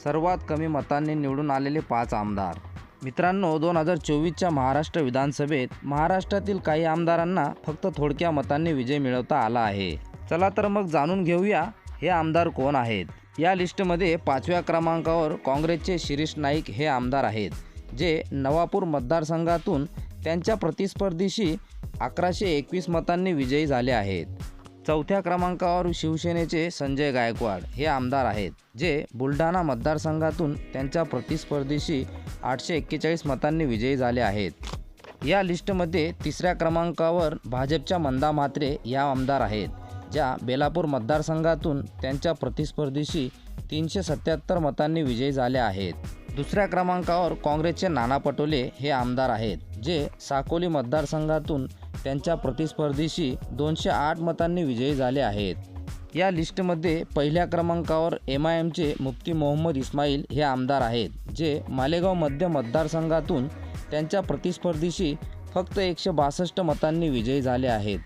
सर्वात कमी मतांनी निवडून आलेले 5 आमदार. मित्रांनो, 2024च्या महाराष्ट्र विधानसभेत महाराष्ट्रातील काही आमदारांना फक्त थोडक्या मतांनी विजय मिळवता आला आहे. चला तर मग जाणून घेऊया हे आमदार कोण आहेत. या लिस्टमध्ये 5व्या क्रमांकावर काँग्रेसचे शिरीष नाईक हे आमदार आहेत, जे नवापूर मतदारसंघातून त्यांच्या प्रतिस्पर्धीशी 1121 मतांनी विजयी झाले आहेत. 4थ्या क्रमांकावर शिवसेनेचे संजय गायकवाड हे आमदार आहेत, जे बुलढाणा मतदारसंघातून त्यांच्या प्रतिस्पर्धीशी 841 मतांनी विजयी झाले आहेत. या लिस्टमध्ये 3ऱ्या क्रमांकावर भाजपच्या मंदा म्हात्रे या आमदार आहेत, ज्या बेलापूर मतदारसंघातून त्यांच्या प्रतिस्पर्धीशी 377 मतांनी विजयी झाले आहेत. 2ऱ्या क्रमांकावर काँग्रेसचे नाना पटोले हे आमदार आहेत, जे साकोली मतदारसंघातून त्यांच्या प्रतिस्पर्धीशी 208 मतांनी विजयी झाले आहेत. या लिस्टमध्ये 1ल्या क्रमांकावर MIMचे मुफ्ती मोहम्मद इस्माईल हे आमदार आहेत, जे मालेगाव मध्य मतदारसंघातून त्यांच्या प्रतिस्पर्धीशी फक्त 162 मतांनी विजयी झाले आहेत.